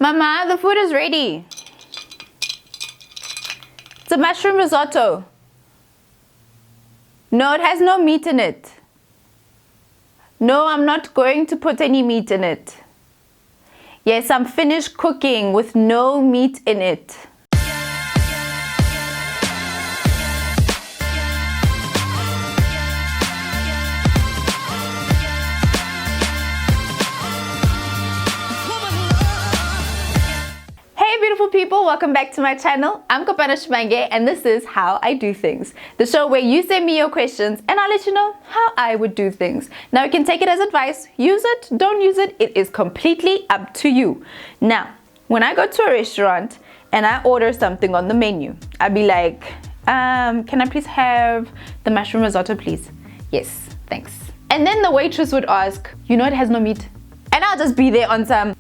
Mama, the food is ready. It's a mushroom risotto. No, it has no meat in it. No, I'm not going to put any meat in it. Yes, I'm finished cooking with no meat in it. Hey beautiful people, welcome back to my channel. I'm Kopano Shimange and this is How I Do Things, the show where you send me your questions and I'll let you know how I would do things. Now you can take it as advice, use it, don't use it, it is completely up to you. Now, when I go to a restaurant and I order something on the menu, I'd be like, can I please have the mushroom risotto please? Yes, thanks. And then the waitress would ask, you know it has no meat? And I'll just be there on some,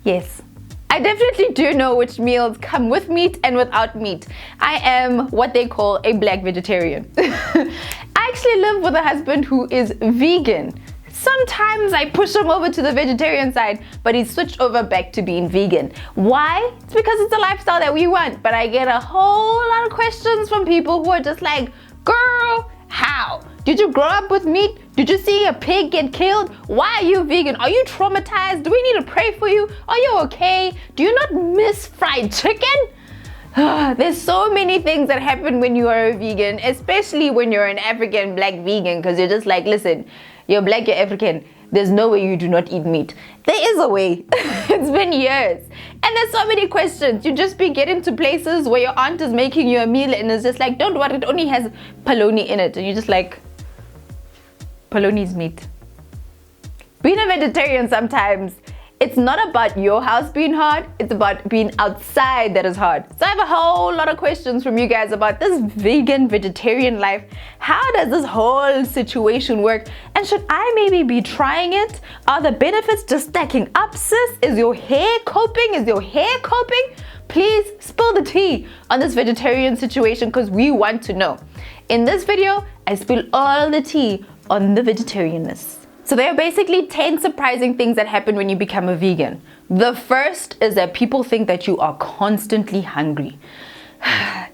yes. I definitely do know which meals come with meat and without meat. I am what they call a black vegetarian. I actually live with a husband who is vegan. Sometimes I push him over to the vegetarian side, but he's switched over back to being vegan. Why? It's because it's the lifestyle that we want. But I get a whole lot of questions from people who are just like, girl, how? Did you grow up with meat? Did you see a pig get killed? Why are you vegan? Are you traumatized? Do we need to pray for you? Are you okay? Do you not miss fried chicken? There's so many things that happen when you are a vegan, especially when you're an African black vegan, because you're just like, listen, you're black, you're African. There's no way you do not eat meat. There is a way. It's been years. And there's so many questions. You just be getting to places where your aunt is making you a meal and it's just like, don't worry, it only has polony in it. And you're just like, polony's meat. Being a vegetarian sometimes, it's not about your house being hard, it's about being outside that is hard. So I have a whole lot of questions from you guys about this vegan vegetarian life. How does this whole situation work? And should I maybe be trying it? Are the benefits just stacking up, sis? Is your hair coping? Is your hair coping? Please spill the tea on this vegetarian situation because we want to know. In this video, I spill all the tea on the vegetarianness. So there are basically 10 surprising things that happen when you become a vegan. The first is that people think that you are constantly hungry.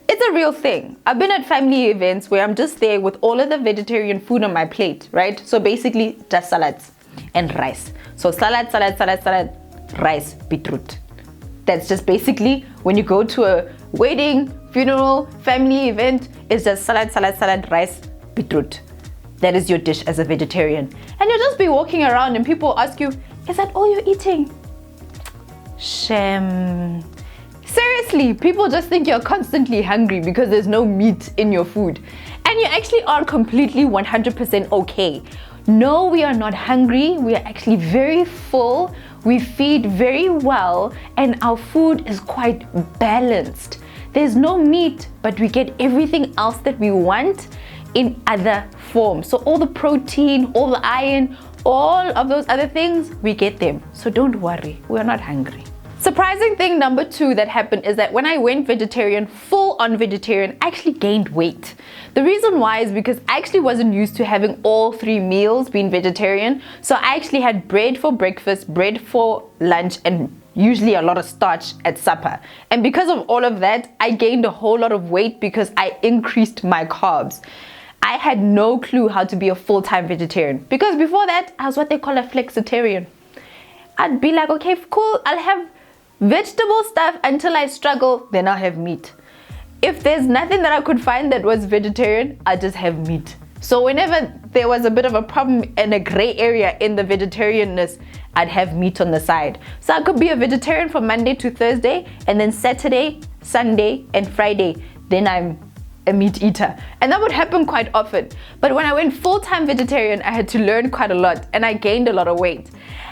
It's a real thing. I've been at family events where I'm just there with all of the vegetarian food on my plate, right? So basically just salads and rice. So salad, rice, beetroot. That's just basically when you go to a wedding, funeral, family event, it's just salad, rice, beetroot. That is your dish as a vegetarian. And you'll just be walking around and people ask you, is that all you're eating? Shame. Seriously, people just think you're constantly hungry because there's no meat in your food. And you actually are completely 100% okay. No, we are not hungry. We are actually very full. We feed very well and our food is quite balanced. There's no meat, but we get everything else that we want in other forms. So all the protein, all the iron, all of those other things, we get them. So don't worry, we're not hungry. Surprising thing number 2 that happened is that when I went vegetarian, full on vegetarian, I actually gained weight. The reason why is because I actually wasn't used to having all 3 meals being vegetarian. So I actually had bread for breakfast, bread for lunch, and usually a lot of starch at supper. And because of all of that, I gained a whole lot of weight because I increased my carbs. I had no clue how to be a full-time vegetarian because before that, I was what they call a flexitarian. I'd be like, okay, cool, I'll have vegetable stuff until I struggle, then I'll have meat. If there's nothing that I could find that was vegetarian, I'd just have meat. So whenever there was a bit of a problem and a gray area in the vegetarianness, I'd have meat on the side. So I could be a vegetarian from Monday to Thursday, and then Saturday, Sunday, and Friday, then I'm a meat eater. And that would happen quite often. But when I went full-time vegetarian, I had to learn quite a lot and I gained a lot of weight.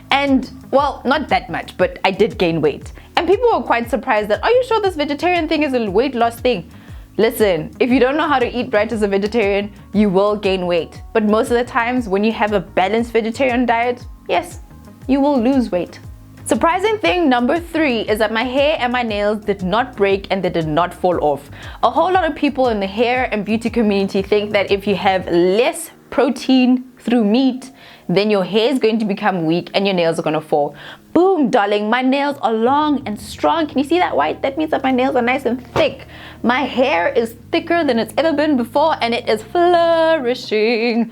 And well, not that much, but I did gain weight. And people were quite surprised that, are you sure this vegetarian thing is a weight loss thing? Listen, if you don't know how to eat right as a vegetarian, you will gain weight. But most of the times when you have a balanced vegetarian diet, yes, you will lose weight. Surprising thing number 3 is that my hair and my nails did not break and they did not fall off. A whole lot of people in the hair and beauty community think that if you have less protein through meat, then your hair is going to become weak and your nails are going to fall. Boom, darling, my nails are long and strong. Can you see that white? That means that my nails are nice and thick. My hair is thicker than it's ever been before, and it is flourishing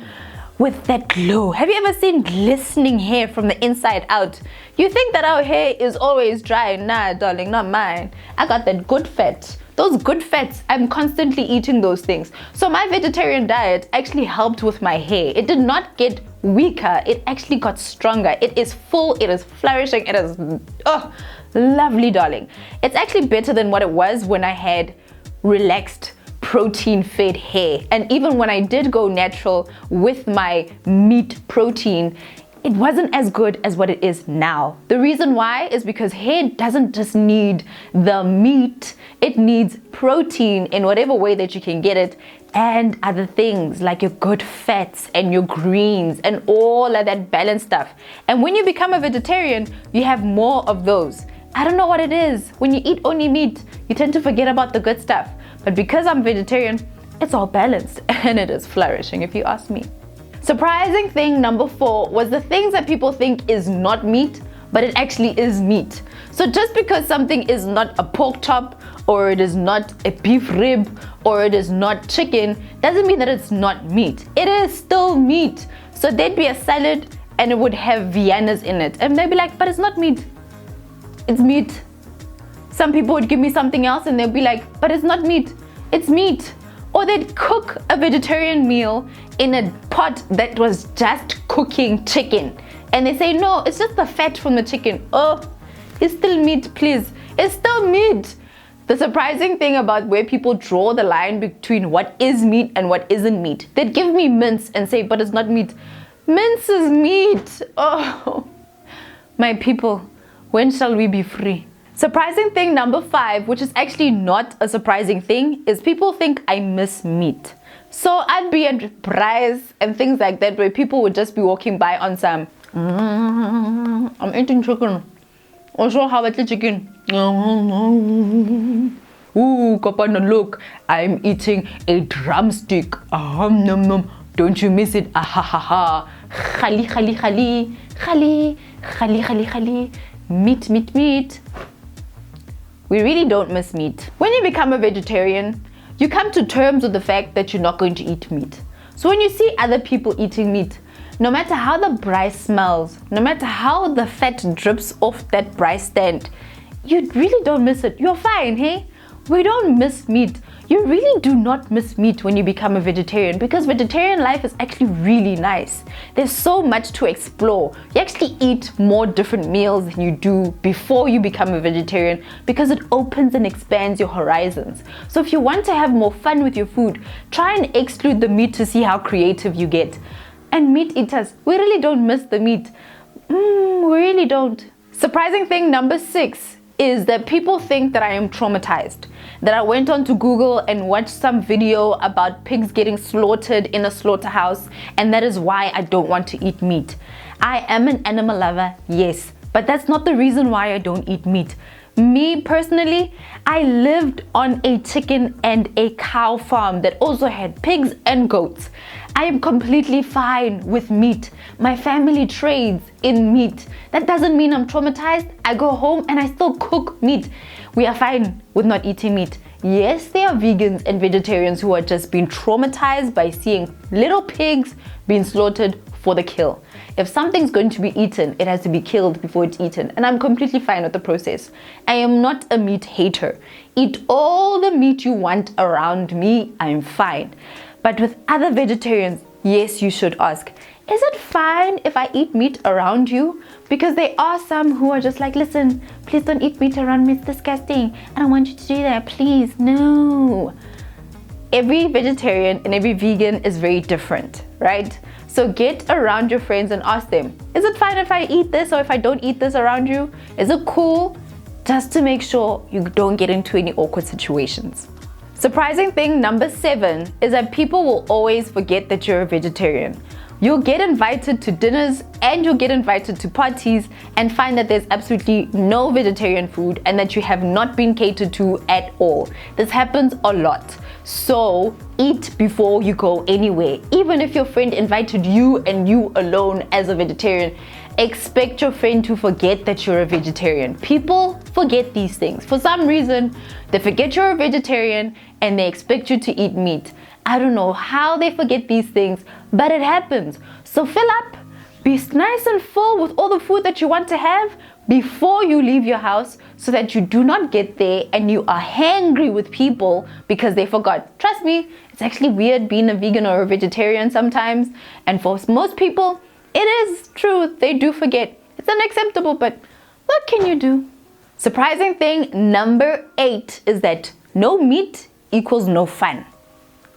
with that glow. Have you ever seen glistening hair from the inside out? You think that our hair is always dry? Nah, darling, not mine. I got that good fat. Those good fats, I'm constantly eating those things. So my vegetarian diet actually helped with my hair. It did not get weaker, it actually got stronger. It is full, it is flourishing, it is, oh, lovely, darling. It's actually better than what it was when I had relaxed, protein-fed hair. And even when I did go natural with my meat protein, it wasn't as good as what it is now. The reason why is because hair doesn't just need the meat, it needs protein in whatever way that you can get it, and other things like your good fats and your greens and all of that balanced stuff. And when you become a vegetarian, you have more of those. I don't know what it is. When you eat only meat, you tend to forget about the good stuff. But because I'm vegetarian, it's all balanced and it is flourishing, if you ask me. Surprising thing number 4 was the things that people think is not meat, but it actually is meat. So just because something is not a pork chop, or it is not a beef rib, or it is not chicken, doesn't mean that it's not meat. It is still meat. So there'd be a salad and it would have Viennas in it. And they'd be like, but it's not meat. It's meat. Some people would give me something else and they'd be like, but it's not meat. It's meat. Or they'd cook a vegetarian meal in a pot that was just cooking chicken. And they say, no, it's just the fat from the chicken. Oh, it's still meat, please. It's still meat. The surprising thing about where people draw the line between what is meat and what isn't meat. They'd give me mince and say, but it's not meat. Mince is meat. Oh, my people, when shall we be free? Surprising thing number 5, which is actually not a surprising thing, is people think I miss meat. So I'd be at braais and things like that where people would just be walking by on some, I'm eating chicken. Also, how about the chicken? Ooh, Kopano, look, I'm eating a drumstick. Nom nom. Don't you miss it? Ah ha ha ha. Khali khali khali. Khali khali khali khali. Meat, meat, meat. We really don't miss meat. When you become a vegetarian, you come to terms with the fact that you're not going to eat meat. So when you see other people eating meat, no matter how the braai smells, no matter how the fat drips off that braai stand, you really don't miss it. You're fine, hey? We don't miss meat. You really do not miss meat when you become a vegetarian, because vegetarian life is actually really nice. There's so much to explore. You actually eat more different meals than you do before you become a vegetarian, because it opens and expands your horizons. So if you want to have more fun with your food, try and exclude the meat to see how creative you get. And meat eaters, we really don't miss the meat. We really don't. Surprising thing number 6 is that people think that I am traumatized. That I went on to Google and watched some video about pigs getting slaughtered in a slaughterhouse, and that is why I don't want to eat meat. I am an animal lover, yes, but that's not the reason why I don't eat meat. Me personally, I lived on a chicken and a cow farm that also had pigs and goats. I am completely fine with meat. My family trades in meat. That doesn't mean I'm traumatized. I go home and I still cook meat. We are fine with not eating meat. Yes, there are vegans and vegetarians who are just being traumatized by seeing little pigs being slaughtered for the kill. If something's going to be eaten, it has to be killed before it's eaten. And I'm completely fine with the process. I am not a meat hater. Eat all the meat you want around me, I'm fine. But with other vegetarians, yes, you should ask, is it fine if I eat meat around you? Because there are some who are just like, listen, please don't eat meat around me, it's disgusting. I don't want you to do that, please, no. Every vegetarian and every vegan is very different, right? So get around your friends and ask them, is it fine if I eat this or if I don't eat this around you? Is it cool? Just to make sure you don't get into any awkward situations. Surprising thing number 7 is that people will always forget that you're a vegetarian. You'll get invited to dinners and you'll get invited to parties and find that there's absolutely no vegetarian food and that you have not been catered to at all. This happens a lot. So eat before you go anywhere. Even if your friend invited you and you alone as a vegetarian, expect your friend to forget that you're a vegetarian. People forget these things. For some reason, they forget you're a vegetarian and they expect you to eat meat. I don't know how they forget these things, but it happens. So fill up, be nice and full with all the food that you want to have before you leave your house, so that you do not get there and you are hangry with people because they forgot. Trust me, it's actually weird being a vegan or a vegetarian sometimes. And for most people, it is true, they do forget. It's unacceptable, but what can you do? Surprising thing number 8 is that no meat equals no fun.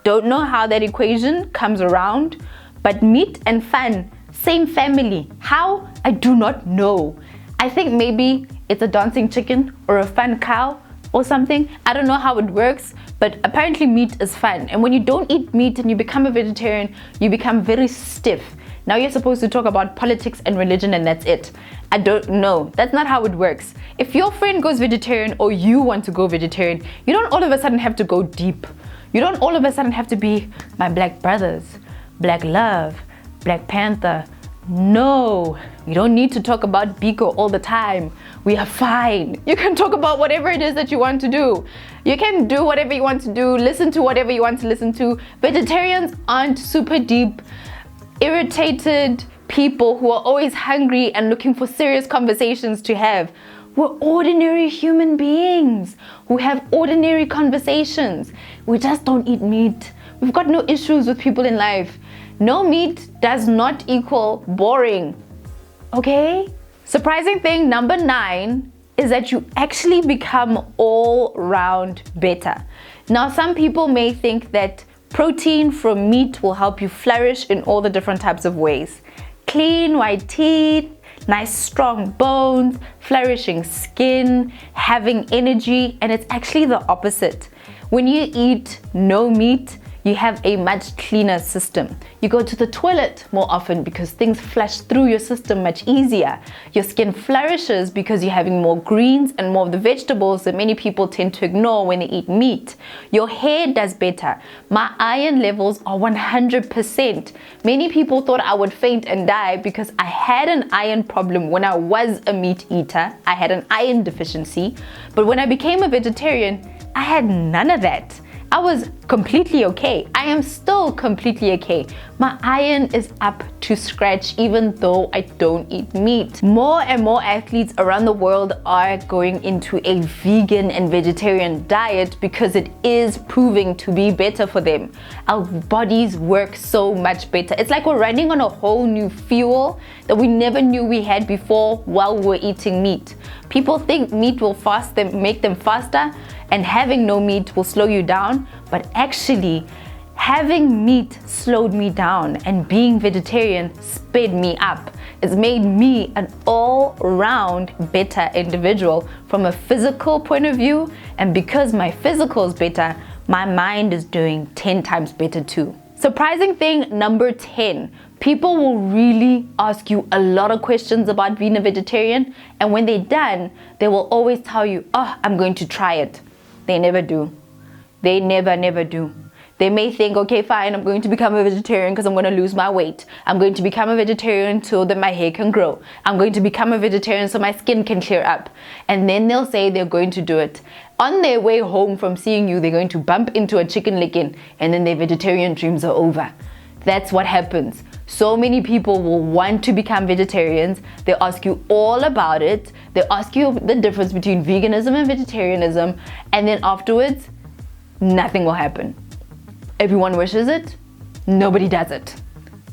Don't know how that equation comes around, but meat and fun, same family. How? I do not know. I think maybe it's a dancing chicken or a fun cow or something. I don't know how it works, but apparently meat is fun. And when you don't eat meat and you become a vegetarian, you become very stiff. Now you're supposed to talk about politics and religion and that's it. I don't know. That's not how it works. If your friend goes vegetarian or you want to go vegetarian, you don't all of a sudden have to go deep. You don't all of a sudden have to be my black brothers, black love, Black Panther. No, you don't need to talk about Biko all the time. We are fine. You can talk about whatever it is that you want to do. You can do whatever you want to do, listen to whatever you want to listen to. Vegetarians aren't super deep, irritated people who are always hungry and looking for serious conversations to have. We're ordinary human beings who have ordinary conversations. We just don't eat meat. We've got no issues with people in life. No meat does not equal boring, okay? Surprising thing number 9 is that you actually become all round better. Now, some people may think that protein from meat will help you flourish in all the different types of ways. Clean white teeth, nice strong bones, flourishing skin, having energy, and it's actually the opposite. When you eat no meat, you have a much cleaner system. You go to the toilet more often because things flush through your system much easier. Your skin flourishes because you're having more greens and more of the vegetables that many people tend to ignore when they eat meat. Your hair does better. My iron levels are 100%. Many people thought I would faint and die because I had an iron problem when I was a meat eater. I had an iron deficiency. But when I became a vegetarian, I had none of that. I was completely okay. I am still completely okay. My iron is up to scratch even though I don't eat meat. More and more athletes around the world are going into a vegan and vegetarian diet because it is proving to be better for them. Our bodies work so much better. It's like we're running on a whole new fuel that we never knew we had before while we were eating meat. People think meat will make them faster, and having no meat will slow you down, but actually having meat slowed me down and being vegetarian sped me up. It's made me an all-round better individual from a physical point of view, and because my physical is better, my mind is doing 10 times better too. Surprising thing number 10. People will really ask you a lot of questions about being a vegetarian, and when they're done, they will always tell you, oh, I'm going to try it. They never do. They never do. They may think, okay, fine, I'm going to become a vegetarian because I'm going to lose my weight. I'm going to become a vegetarian so that my hair can grow. I'm going to become a vegetarian so my skin can clear up. And then they'll say they're going to do it. On their way home from seeing you, they're going to bump into a chicken licken, and then their vegetarian dreams are over. That's what happens. So many people will want to become vegetarians. They ask you all about it. They ask you the difference between veganism and vegetarianism, and then afterwards, nothing will happen. Everyone wishes it, nobody does it.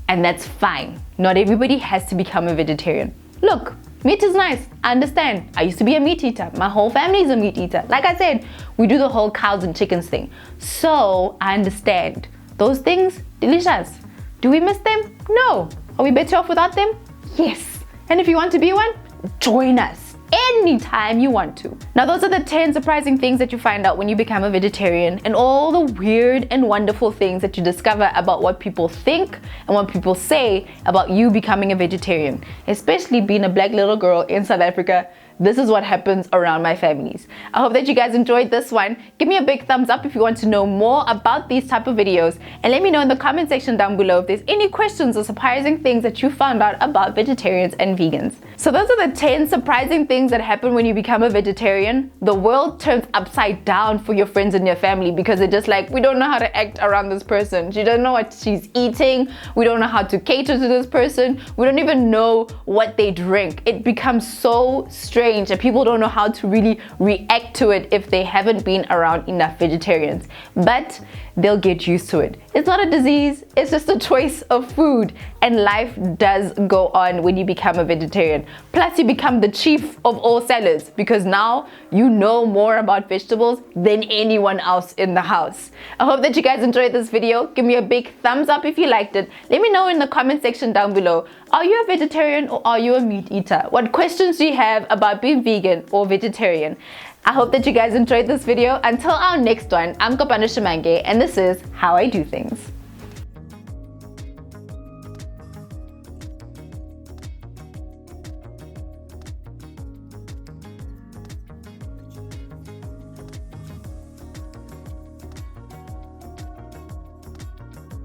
And that's fine. Not everybody has to become a vegetarian. Look, meat is nice, I understand. I used to be a meat eater. My whole family is a meat eater. Like I said, we do the whole cows and chickens thing. So I understand. Those things, delicious. Do we miss them? No. Are we better off without them? Yes. And if you want to be one, join us anytime you want to. Now, those are the 10 surprising things that you find out when you become a vegetarian, and all the weird and wonderful things that you discover about what people think and what people say about you becoming a vegetarian. Especially being a black little girl in South Africa, this is what happens around my families. I hope that you guys enjoyed this one. Give me a big thumbs up if you want to know more about these type of videos, and let me know in the comment section down below if there's any questions or surprising things that you found out about vegetarians and vegans. So those are the 10 surprising things that happen when you become a vegetarian. The world turns upside down for your friends and your family because they're just like, we don't know how to act around this person. She doesn't know what she's eating. We don't know how to cater to this person. We don't even know what they drink. It becomes so strange and people don't know how to really react to it if they haven't been around enough vegetarians. But they'll get used to it. It's not a disease, it's just a choice of food, and life does go on when you become a vegetarian. Plus you become the chief of all sellers because now you know more about vegetables than anyone else in the house. I hope that you guys enjoyed this video. Give me a big thumbs up if you liked it. Let me know in the comment section down below, are you a vegetarian or are you a meat eater? What questions do you have about being vegan or vegetarian? I hope that you guys enjoyed this video. Until our next one, I'm Kopano Shimange, and this is How I Do Things.